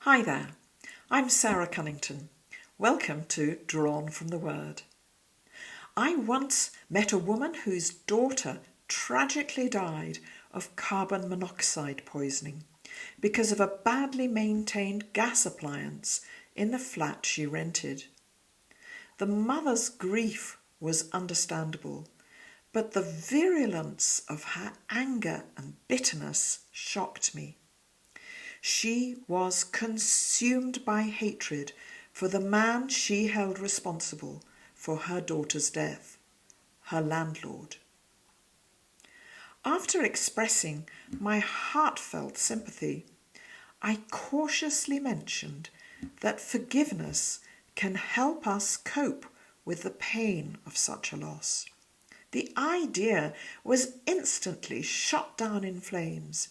Hi there, I'm Sarah Cunnington. Welcome to Drawn from the Word. I once met a woman whose daughter tragically died of carbon monoxide poisoning because of a badly maintained gas appliance in the flat she rented. The mother's grief was understandable, but the virulence of her anger and bitterness shocked me. She was consumed by hatred for the man she held responsible for her daughter's death, her landlord. After expressing my heartfelt sympathy, I cautiously mentioned that forgiveness can help us cope with the pain of such a loss. The idea was instantly shot down in flames.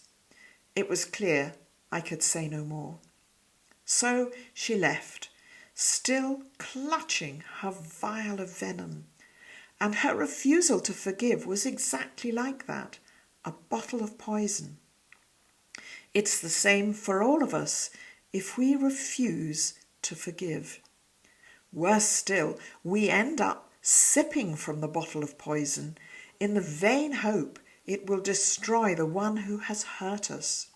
It was clear I could say no more. So she left, still clutching her vial of venom, and her refusal to forgive was exactly like that, a bottle of poison. It's the same for all of us if we refuse to forgive. Worse still, we end up sipping from the bottle of poison in the vain hope it will destroy the one who has hurt us.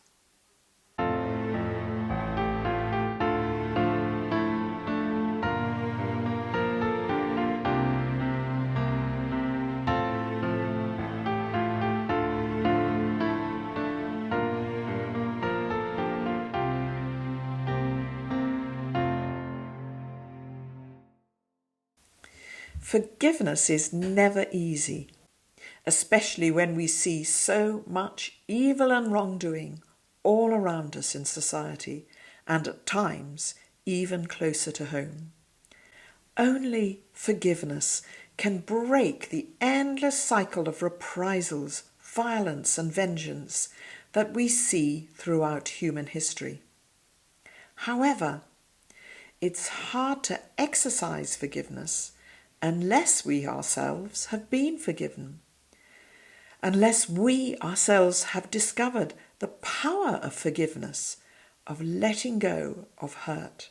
Forgiveness is never easy, especially when we see so much evil and wrongdoing all around us in society, and at times even closer to home. Only forgiveness can break the endless cycle of reprisals, violence and vengeance that we see throughout human history. However, it's hard to exercise forgiveness unless we ourselves have been forgiven, unless we ourselves have discovered the power of forgiveness, of letting go of hurt.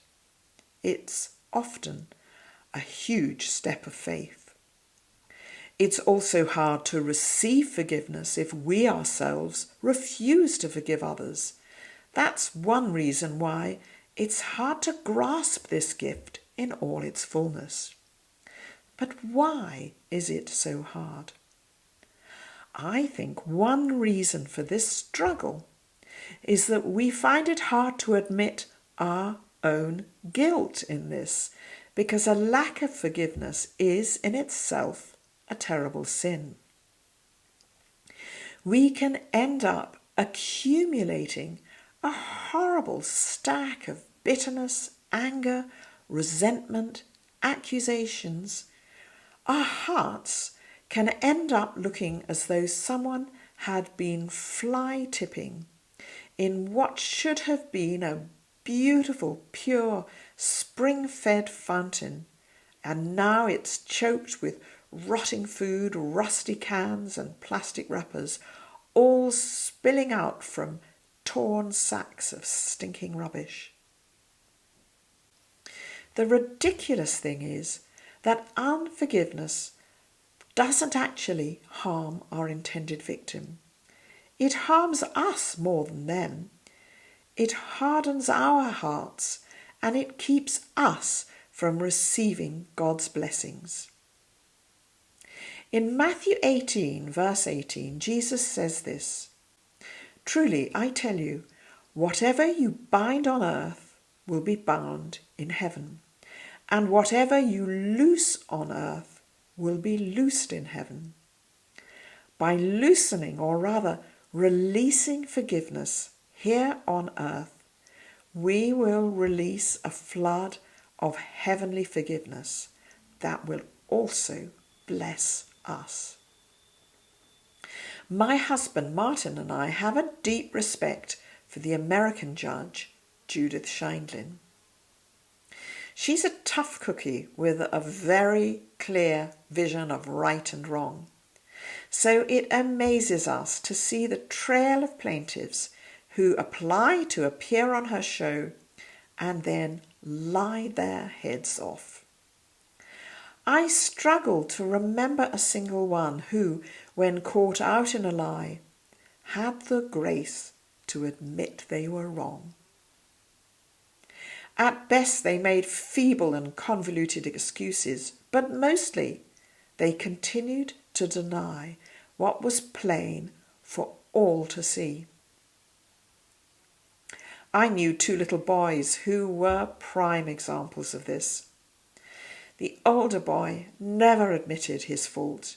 It's often a huge step of faith. It's also hard to receive forgiveness if we ourselves refuse to forgive others. That's one reason why it's hard to grasp this gift in all its fullness. But why is it so hard? I think one reason for this struggle is that we find it hard to admit our own guilt in this, because a lack of forgiveness is in itself a terrible sin. We can end up accumulating a horrible stack of bitterness, anger, resentment, accusations. Our hearts can end up looking as though someone had been fly tipping in what should have been a beautiful, pure, spring-fed fountain, and now it's choked with rotting food, rusty cans and plastic wrappers, all spilling out from torn sacks of stinking rubbish. The ridiculous thing is that unforgiveness doesn't actually harm our intended victim. It harms us more than them. It hardens our hearts and it keeps us from receiving God's blessings. In Matthew 18, verse 18, Jesus says this: "Truly, I tell you, whatever you bind on earth will be bound in heaven, and whatever you loose on earth will be loosed in heaven." By loosening, or rather releasing forgiveness here on earth, we will release a flood of heavenly forgiveness that will also bless us. My husband Martin and I have a deep respect for the American judge Judith Sheindlin. She's a tough cookie with a very clear vision of right and wrong. So it amazes us to see the trail of plaintiffs who apply to appear on her show and then lie their heads off. I struggle to remember a single one who, when caught out in a lie, had the grace to admit they were wrong. At best, they made feeble and convoluted excuses, but mostly they continued to deny what was plain for all to see. I knew two little boys who were prime examples of this. The older boy never admitted his fault.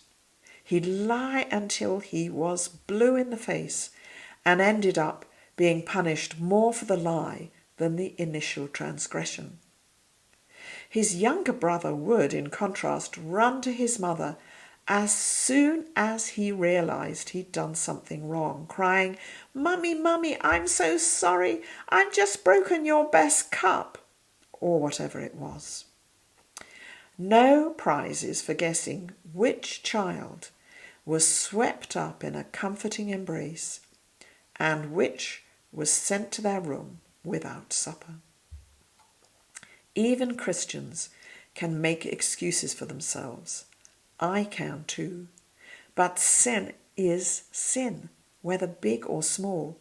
He'd lie until he was blue in the face and ended up being punished more for the lie than the initial transgression. His younger brother would, in contrast, run to his mother as soon as he realised he'd done something wrong, crying, "Mummy, Mummy, I'm so sorry. I've just broken your best cup," or whatever it was. No prizes for guessing which child was swept up in a comforting embrace and which was sent to their room without supper. Even Christians can make excuses for themselves. I can too. But sin is sin, whether big or small.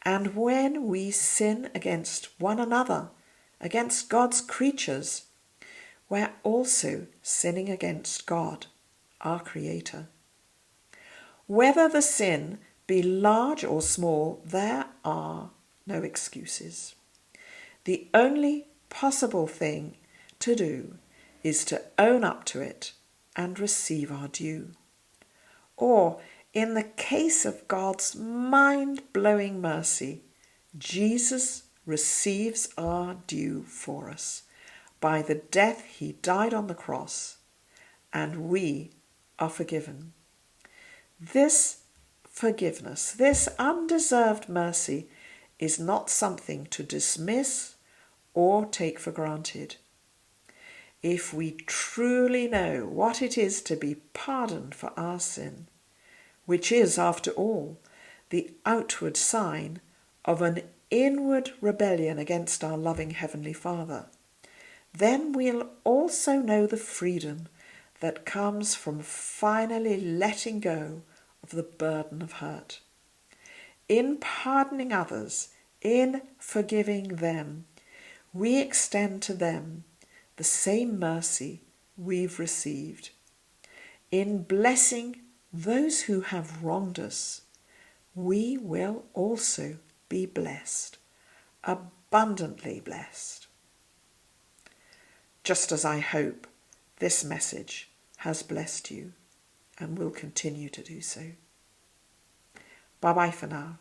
And when we sin against one another, against God's creatures, we're also sinning against God, our Creator. Whether the sin be large or small, there are no excuses. The only possible thing to do is to own up to it and receive our due. Or, in the case of God's mind-blowing mercy, Jesus receives our due for us by the death he died on the cross, and we are forgiven. This forgiveness, this undeserved mercy, is not something to dismiss or take for granted. If we truly know what it is to be pardoned for our sin, which is, after all, the outward sign of an inward rebellion against our loving Heavenly Father, then we'll also know the freedom that comes from finally letting go of the burden of hurt. In pardoning others, in forgiving them, we extend to them the same mercy we've received. In blessing those who have wronged us, we will also be blessed, abundantly blessed. Just as I hope this message has blessed you and will continue to do so. Bye-bye for now.